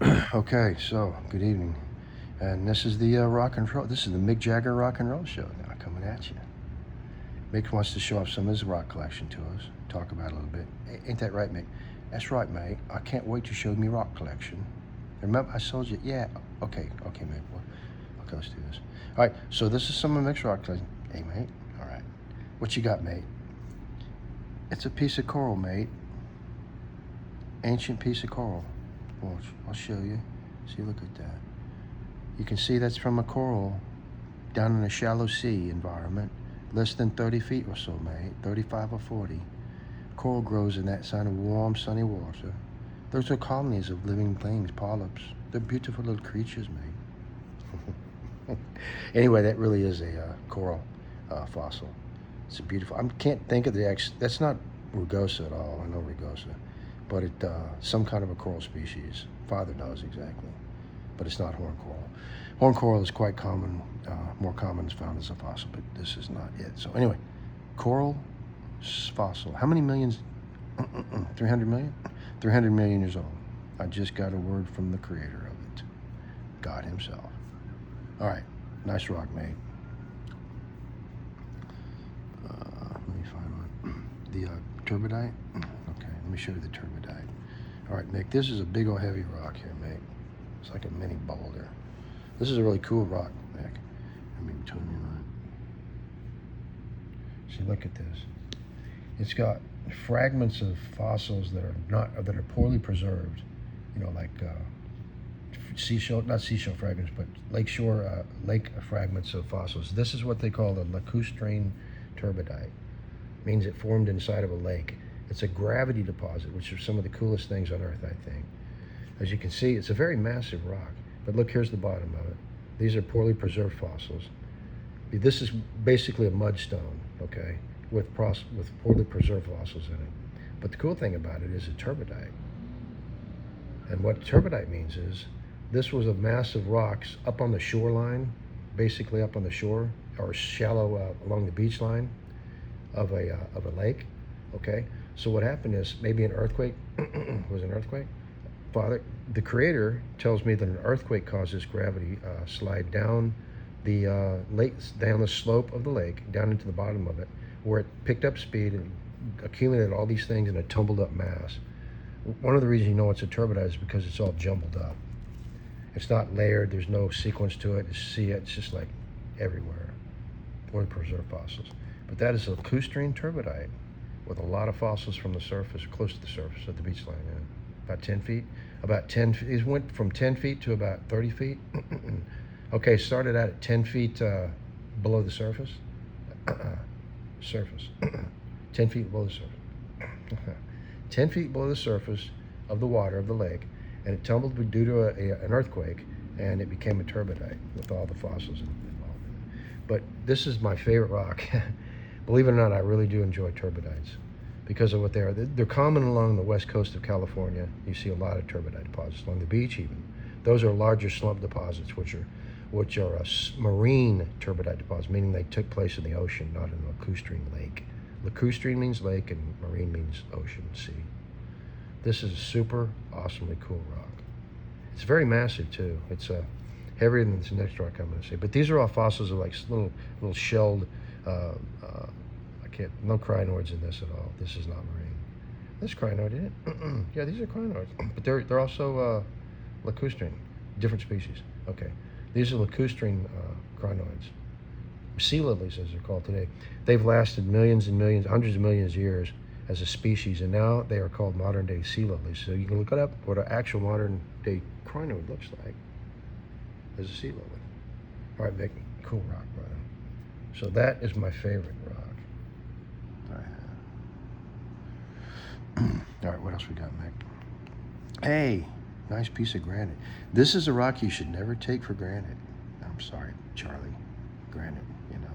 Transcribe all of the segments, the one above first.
Okay, so good evening, and this is the rock and roll. This is the Mick Jagger Rock and Roll Show now coming at you. Mick wants to show off some of his rock collection to us. Talk about it a little bit. Ain't that right, Mick? That's right, mate. I can't wait to show me rock collection. Remember, I told you. Yeah. Okay. Okay, Mick. Well, okay, let's do this. All right. So this is some of Mick's rock collection. Hey, mate. All right. What you got, mate? It's a piece of coral, mate. Ancient piece of coral. Watch. I'll show you. See, look at that. You can see that's from a coral down in a shallow sea environment, less than 30 feet or so, mate, 35 or 40. Coral grows in that kind of warm, sunny water. Those are colonies of living things, polyps. They're beautiful little creatures, mate. Anyway, that really is a coral fossil. It's a beautiful. I can't think of the that's not rugosa at all. I know rugosa, but it some kind of a coral species. Father knows exactly, but it's not horn coral. Horn coral is quite common, more common is found as a fossil, but this is not it. So anyway, coral fossil. How many millions? 300 million? 300 million years old. I just got a word from the creator of it, God himself. All right, nice rock, mate. Let me find one. The turbidite? Okay, let me show you the turbidite. All right, Mick, this is a big old heavy rock here, Mick. It's like a mini boulder. This is a really cool rock, Mick. Let me turn you on. See, look at this. It's got fragments of fossils that are poorly preserved. You know, like not seashell fragments, but lake fragments of fossils. This is what they call the lacustrine turbidite. It means it formed inside of a lake. It's a gravity deposit, which are some of the coolest things on Earth, I think. As you can see, it's a very massive rock. But look, here's the bottom of it. These are poorly preserved fossils. This is basically a mudstone, okay, with poorly preserved fossils in it. But the cool thing about it is a turbidite. And what turbidite means is this was a mass of rocks up on the shoreline, basically up on the shore, or shallow along the beach line of a lake, okay? So what happened is maybe an earthquake, was an earthquake? Father, the creator tells me that an earthquake causes gravity slide down the lake, down the slope of the lake, down into the bottom of it, where it picked up speed and accumulated all these things in a tumbled up mass. One of the reasons you know it's a turbidite is because it's all jumbled up. It's not layered, there's no sequence to it. It's just like everywhere. Poorly preserved fossils. But that is a lacustrine turbidite with a lot of fossils from the surface, close to the surface of the beach line. Yeah. About 10 feet. About 10 feet. It went from 10 feet to about 30 feet. Okay, started out at 10 feet below the surface. Surface. 10 feet below the surface. 10 feet below the surface of the water of the lake, and it tumbled due to an earthquake, and it became a turbidite with all the fossils involved in it. But this is my favorite rock. Believe it or not, I really do enjoy turbidites because of what they are. They're common along the west coast of California. You see a lot of turbidite deposits along the beach even. Those are larger slump deposits, which are marine turbidite deposits, meaning they took place in the ocean, not in a lacustrine lake. Lacustrine means lake, and marine means ocean, sea. This is a super awesomely cool rock. It's very massive too. It's heavier than this next rock I'm going to say. But these are all fossils of like little shelled. No crinoids in this at all. This is not marine. This crinoid, isn't it? Yeah, these are crinoids, but they're also lacustrine, different species. Okay, these are lacustrine crinoids. Sea lilies, as they're called today. They've lasted millions and millions, hundreds of millions of years as a species, and now they are called modern-day sea lilies. So you can look it up what an actual modern-day crinoid looks like as a sea lily. All right, Vic, cool rock, brother. So that is my favorite rock. All right, what else we got, Mick? Hey, nice piece of granite. This is a rock you should never take for granted. I'm sorry, Charlie. Granite, you know,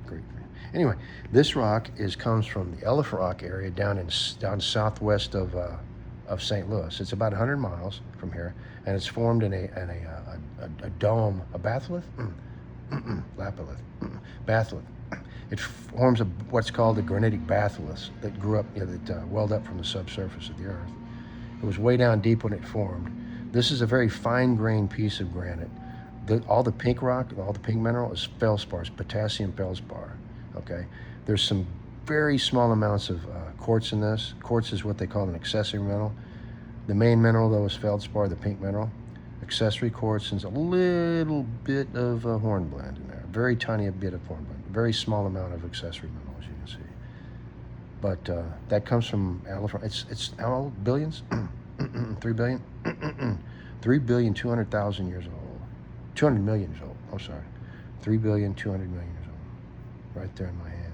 great granite. Anyway, this rock comes from the Elephant Rock area down southwest of St. Louis. It's about 100 miles from here, and it's formed in a dome, a batholith, lapillith, batholith. It forms what's called a granitic batholith that grew up, that welled up from the subsurface of the earth. It was way down deep when it formed. This is a very fine-grained piece of granite. All the pink rock, all the pink mineral is feldspar, it's potassium feldspar. Okay, there's some very small amounts of quartz in this. Quartz is what they call an accessory mineral. The main mineral, though, is feldspar, the pink mineral. Accessory quartz is a little bit of hornblende in there, a very tiny bit of hornblende, very small amount of accessory mineral, as you can see. But that comes from it's how old? Billions? 3 billion? 3,200,000 years old. 200 million years old. I'm sorry. 3,200,000,000 years old. Right there in my hand.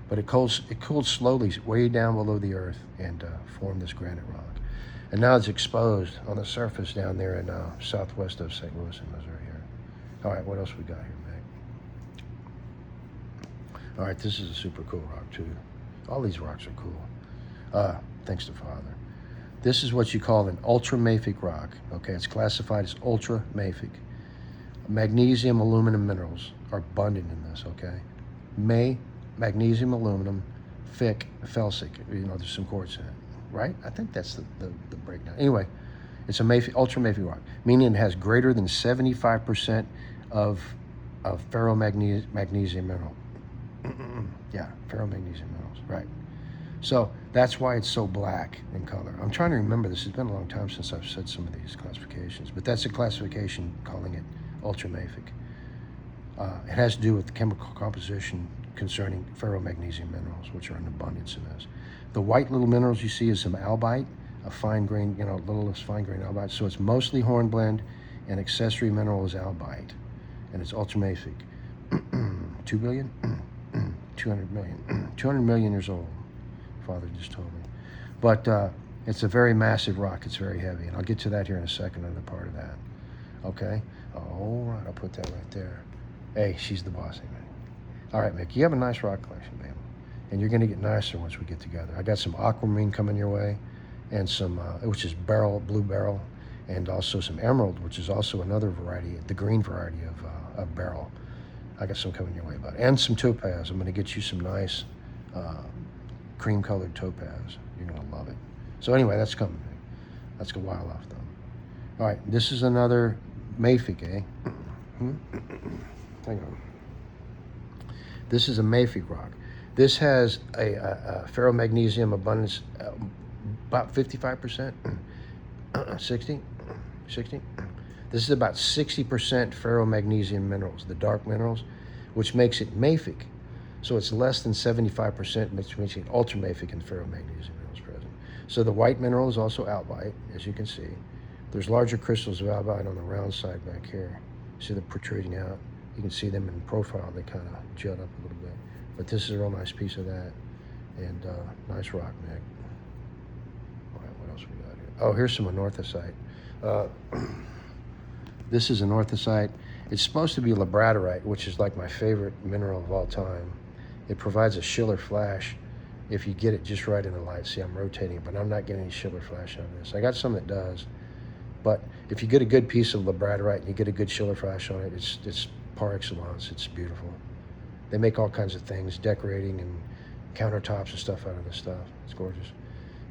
But it cooled slowly way down below the earth and formed this granite rock. And now it's exposed on the surface down there in southwest of St. Louis in Missouri here. All right, what else we got here, Meg? All right, this is a super cool rock too. All these rocks are cool. Thanks to Father. This is what you call an ultramafic rock. Okay, it's classified as ultramafic. Magnesium, aluminum minerals are abundant in this. Okay, magnesium, aluminum, felsic. You know, there's some quartz in it, right? I think that's the breakdown. Anyway, it's a ultramafic rock, meaning it has greater than 75% of ferromagnesium mineral. Yeah, ferromagnesium minerals, right. So that's why it's so black in color. I'm trying to remember this. It's been a long time since I've said some of these classifications, but that's a classification calling it ultramafic. It has to do with the chemical composition concerning ferromagnesium minerals, which are in abundance in this. The white little minerals you see is some albite, a fine grain, littlest fine grain albite. So it's mostly hornblende, and accessory mineral is albite, and it's ultramafic. 2 billion? 200 million. 200 million years old, Father just told me. But it's a very massive rock. It's very heavy, and I'll get to that here in a second, another part of that. Okay? All right, I'll put that right there. Hey, she's the boss, man. All right, Mick, you have a nice rock collection, baby. And you're going to get nicer once we get together. I got some aquamarine coming your way, and some, which is blue beryl, and also some emerald, which is also another variety, the green variety of beryl. I got some coming your way, bud. And some topaz. I'm going to get you some nice cream-colored topaz. You're going to love it. So anyway, that's coming. Let's go wild off, though. All right, this is another mafic, eh? Hang on. This is a mafic rock. This has a ferromagnesium abundance about 55%, 60. This is about 60% ferromagnesium minerals, the dark minerals, which makes it mafic. So it's less than 75%, which makes it ultramafic in ferromagnesium minerals present. So the white mineral is also albite, as you can see. There's larger crystals of albite on the round side back here. See them protruding out? You can see them in profile. They kind of jut up a little bit. But this is a real nice piece of that. And nice rock, Nick. All right, what else we got here? Oh, here's some anorthosite. This is anorthosite. It's supposed to be labradorite, which is like my favorite mineral of all time. It provides a Schiller flash if you get it just right in the light. See, I'm rotating it, but I'm not getting any Schiller flash out of this. I got some that does. But if you get a good piece of labradorite and you get a good Schiller flash on it, it's par excellence. It's beautiful. They make all kinds of things, decorating and countertops and stuff out of this stuff. It's gorgeous.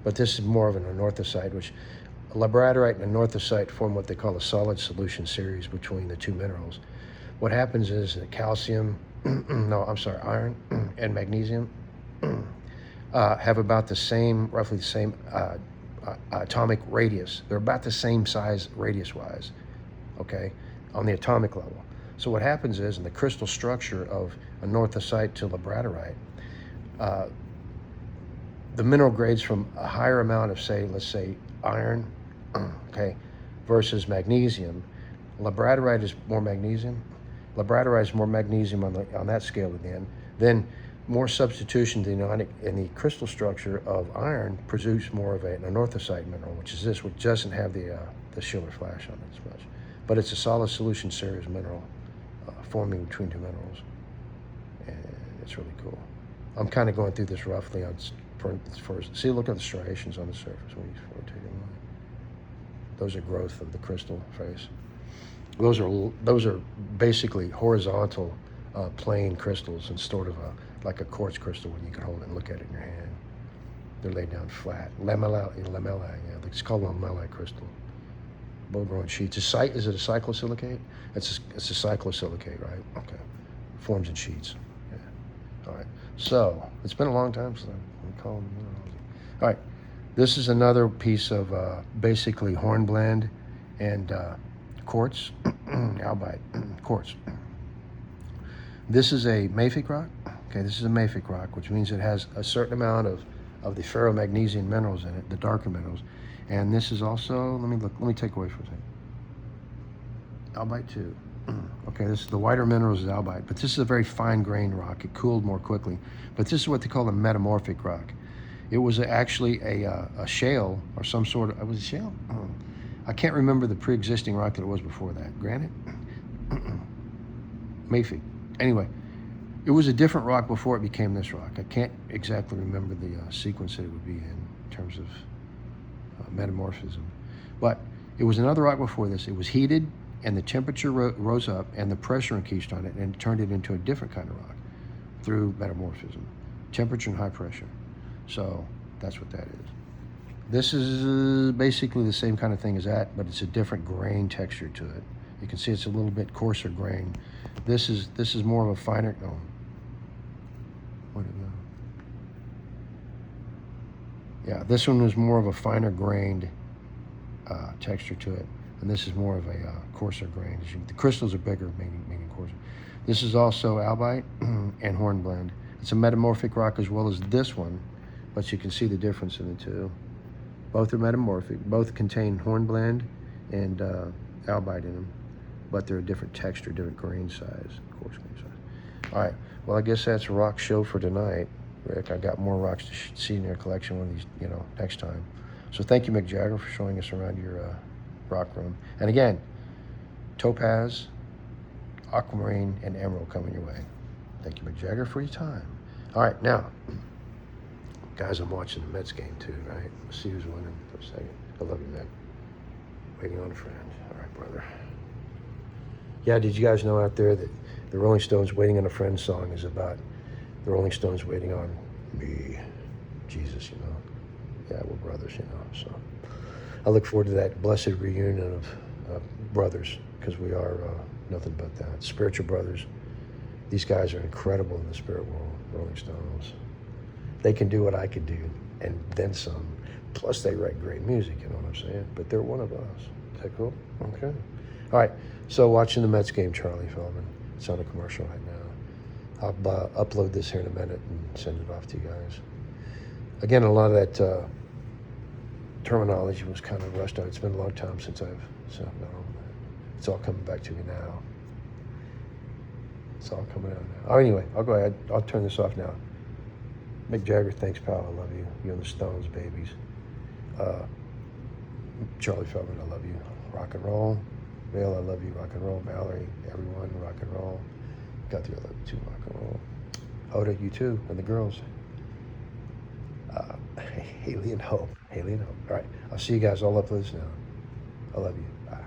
But this is more of an anorthosite, which labradorite and anorthosite form what they call a solid solution series between the two minerals. What happens is that calcium, iron and magnesium have about the same, roughly the same atomic radius. They're about the same size radius-wise, okay, on the atomic level. So what happens is, in the crystal structure of anorthosite to labradorite, the mineral grades from a higher amount of, let's say, iron, okay, versus magnesium. Labradorite is more magnesium. Labradorite is more magnesium on that scale again. Then more substitution in the crystal structure of iron produce more of an anorthosite mineral, which is this, which doesn't have the Schiller flash on it as much. But it's a solid solution series mineral forming between two minerals. And it's really cool. I'm kind of going through this roughly on first. See, look at the striations on the surface when you rotate them. Those are growth of the crystal face. Those are basically horizontal plane crystals and sort of like a quartz crystal when you can hold it and look at it in your hand. They're laid down flat. Lamellae, yeah, it's called a lamellae crystal. Bone sheets. Is it a cyclosilicate? It's a cyclosilicate, right? Okay. Forms in sheets. Yeah. All right. So it's been a long time since I call them. All right. This is another piece of basically hornblende and quartz, albite, quartz. This is a mafic rock. Okay, this is a mafic rock, which means it has a certain amount of the ferromagnesian minerals in it, the darker minerals. And this is also, let me take away for a second. Albite too. Okay, this is the whiter minerals is albite, but this is a very fine-grained rock. It cooled more quickly. But this is what they call a metamorphic rock. It was actually a shale or some sort of, was it shale? I can't remember the pre-existing rock that it was before that. Granite? Mafic. Anyway, it was a different rock before it became this rock. I can't exactly remember the sequence that it would be in terms of metamorphism. But it was another rock before this. It was heated, and the temperature rose up, and the pressure increased on it, and it turned it into a different kind of rock through metamorphism. Temperature and high pressure. So that's what that is. This is basically the same kind of thing as that, but it's a different grain texture to it. You can see it's a little bit coarser grain. This is more of a finer. Oh, where did it go? Yeah, this one is more of a finer grained texture to it, and this is more of a coarser grain. The crystals are bigger, meaning coarser. This is also albite and hornblende. It's a metamorphic rock as well as this one, but you can see the difference in the two. Both are metamorphic. Both contain hornblende and albite in them, but they're a different texture, different grain size, coarse grain size. All right. Well, I guess that's a rock show for tonight, Rick. I got more rocks to see in your collection one of these, next time. So thank you, Mick Jagger, for showing us around your rock room. And again, topaz, aquamarine, and emerald coming your way. Thank you, Mick Jagger, for your time. All right, now, guys, I'm watching the Mets game too, right? Let's see who's winning for a second. I love you, Mick. Waiting on a friend. All right, brother. Yeah, did you guys know out there that the Rolling Stones Waiting on a Friend song is about the Rolling Stones waiting on me, Jesus, Yeah, we're brothers, So I look forward to that blessed reunion of brothers, because we are nothing but that. Spiritual brothers. These guys are incredible in the spirit world, Rolling Stones. They can do what I could do, and then some. Plus, they write great music, you know what I'm saying? But they're one of us. Is that cool? Okay. All right, so watching the Mets game, Charlie Feldman. It's on a commercial right now. I'll upload this here in a minute and send it off to you guys. Again, a lot of that terminology was kind of rushed out. It's been a long time since I've said no. It's all coming back to me now. It's all coming out now. Oh, anyway, I'll go ahead. I'll turn this off now. Mick Jagger, thanks, pal. I love you. You and the Stones, babies. Charlie Feldman, I love you. Rock and roll. Vale, I love you. Rock and roll. Mallory, everyone, rock and roll. Guthrie, I love you too. Rock and roll. Oda, you too, and the girls. Haley and Hope. Haley and Hope. All right, I'll see you guys all up for this now. I love you. Bye.